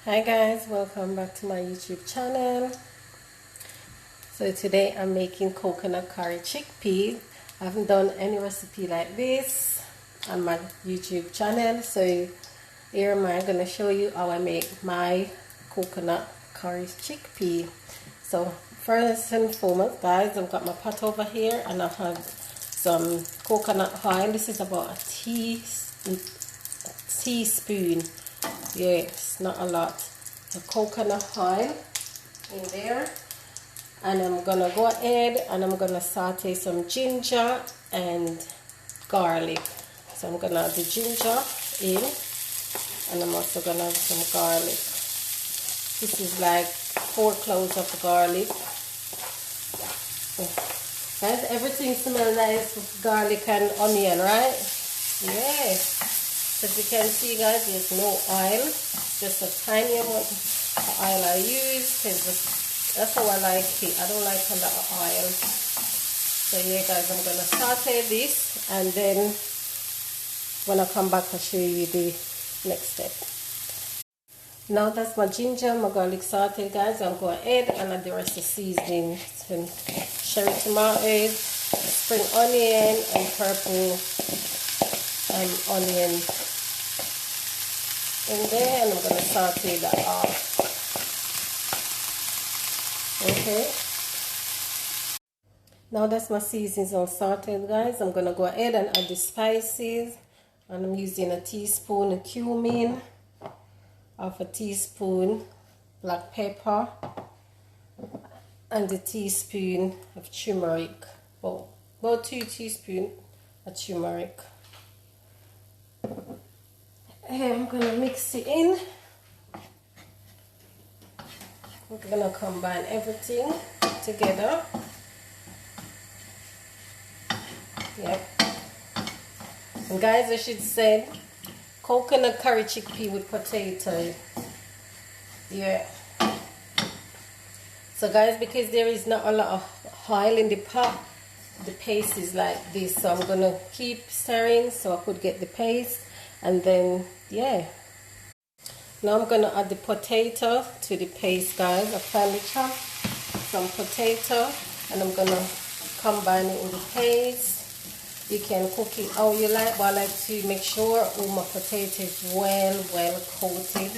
Hi guys, welcome back to my YouTube channel. So today I'm making coconut curry chickpea. I haven't done any recipe like this on my YouTube channel, so here am I going to show you how I make my coconut curry chickpea. So first and foremost guys, I've got my pot over here and I have some coconut oil. This is about a teaspoon. Yes, not a lot. The coconut oil in there, and I'm gonna go ahead and I'm gonna saute some ginger and garlic. So I'm gonna add the ginger in, and I'm also gonna add some garlic. This is like 4 cloves of garlic. Guys, everything smells nice with garlic and onion, right? Yeah. As you can see guys, there's no oil, just a tiny amount of oil I use, because that's how I like it. I don't like a lot of oil. So yeah guys, I'm going to saute this, and then when I come back I'll show you the next step. Now that's my ginger and my garlic sauteed guys, I'll go ahead and add the rest of the seasoning. Some cherry tomato, spring onion and purple onion in there, and I'm going to saute that off. Okay, now that's my seasonings all sauteed guys. I'm going to go ahead and add the spices, and I'm using a teaspoon of cumin, half a teaspoon black pepper, and a teaspoon of turmeric. Well, about 2 teaspoons of turmeric. I'm gonna mix it in. We're gonna combine everything together. Yep. And guys, I should say coconut curry chickpea with potato. Yeah. So guys, because there is not a lot of oil in the pot, the paste is like this. So I'm gonna keep stirring so I could get the paste. And then, yeah. Now I'm going to add the potato to the paste, guys. I finally chopped some potato, and I'm going to combine it with the paste. You can cook it how you like, but I like to make sure all my potato is well coated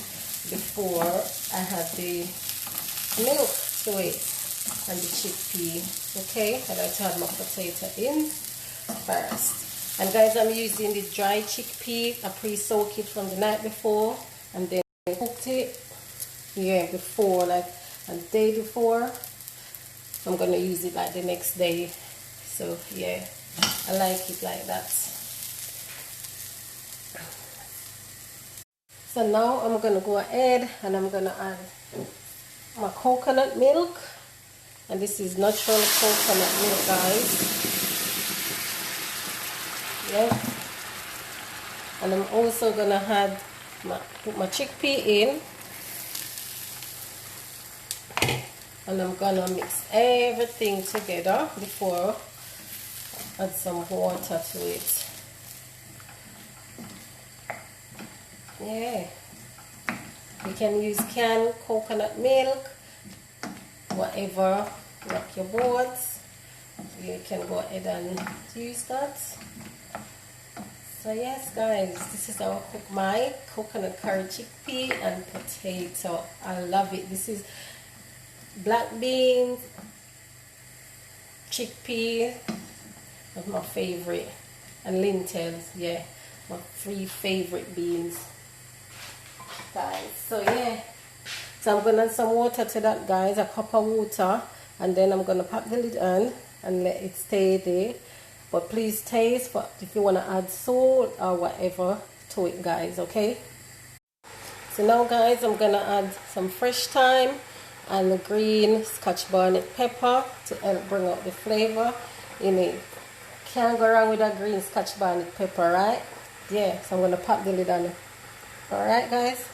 before I add the milk to it and the chickpea. Okay, I like to add my potato in first. And guys, I'm using the dry chickpea. I pre-soaked it from the night before, and then cooked it, yeah, before, like a day before. I'm gonna use it like the next day. So yeah, I like it like that. So now I'm gonna go ahead and I'm gonna add my coconut milk, and this is natural coconut milk, guys. Yeah, and I'm also gonna add put my chickpea in, and I'm gonna mix everything together before I add some water to it. Yeah, you can use canned coconut milk, whatever rock your boards. You can go ahead and use that. So yes guys, this is how I cook my coconut curry chickpea and potato. I love it. This is black beans, chickpea, that's my favorite, and lentils. Yeah, my 3 favorite beans, guys. So yeah, so I'm gonna add some water to that, guys, a cup of water, and then I'm gonna pop the lid on and let it stay there. But please taste for if you want to add salt or whatever to it, guys. Okay, so now guys, I'm gonna add some fresh thyme and the green scotch bonnet pepper to help bring out the flavor in it. Can't go wrong with that green scotch bonnet pepper, right? Yeah, so I'm gonna pop the lid on. Alright guys,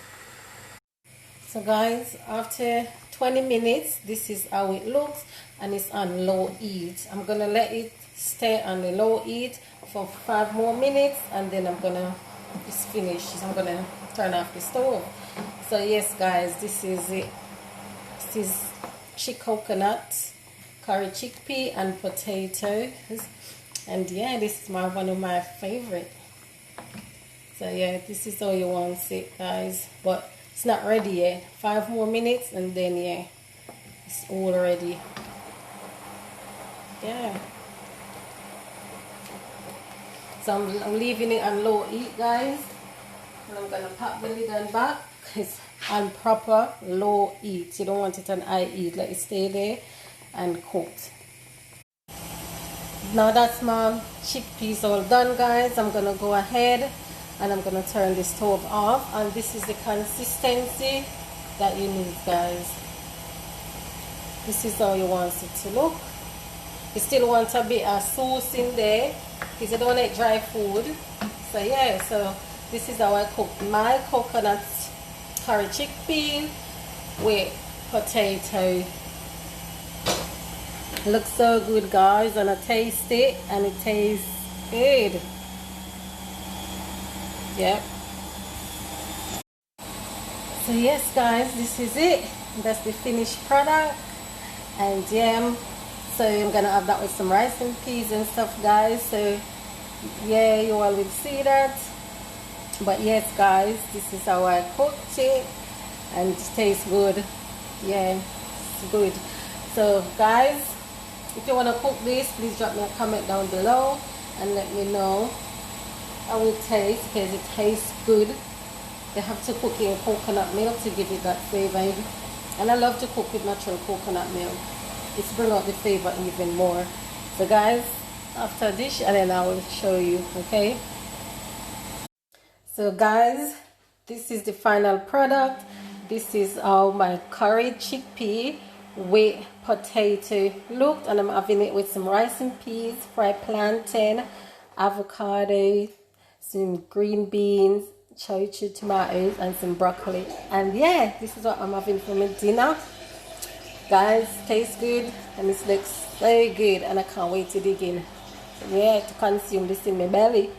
so guys, after 20 minutes this is how it looks, and it's on low heat. I'm gonna let it stay on the low heat for 5 more minutes, and then I'm gonna just finish. I'm gonna turn off the stove. So yes guys, this is it. This is coconut, curry chickpea and potatoes. And yeah, this is one of my favorite. So yeah, this is how you want it guys. But it's not ready yet. 5 more minutes and then yeah, it's all ready. Yeah. So I'm leaving it on low heat guys. And I'm gonna pop the lid on back. It's on proper low heat. You don't want it on high heat. Let it stay there and cooked. Now that's my chickpeas all done guys. I'm gonna go ahead and I'm gonna turn the stove off, and this is the consistency that you need guys. This is how you want it to look. You still want a bit of sauce in there because you don't want dry food. So yeah, so this is how I cook my coconut curry chickpea with potato. Looks so good guys, and I taste it and it tastes good. Yep. So yes guys, this is it. That's the finished product. And yeah, so I'm gonna have that with some rice and peas and stuff guys. So yeah, you all will see that. But yes guys, this is how I cooked it and it tastes good. Yeah, it's good. So guys, if you want to cook this, please drop me a comment down below and let me know how it tastes, because it tastes good. You have to cook it in coconut milk to give it that flavor. And I love to cook with natural coconut milk. It's bring out the flavor even more. So guys, after this, and then I will show you, okay? So guys, this is the final product. This is how my curry chickpea with potato looked, and I'm having it with some rice and peas, fried plantain, avocado, some green beans, cherry tomatoes, and some broccoli. And yeah, this is what I'm having for my dinner. Guys, tastes good and it looks so good, and I can't wait to dig in. So yeah, to consume this in my belly.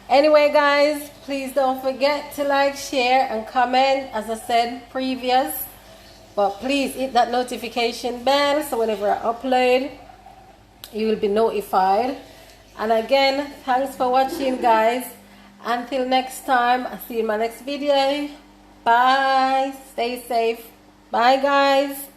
Anyway guys, please don't forget to like, share and comment, as I said previous. But please hit that notification bell so whenever I upload, you will be notified. And again, thanks for watching guys. Until next time, I'll see you in my next video. Bye. Stay safe. Bye guys.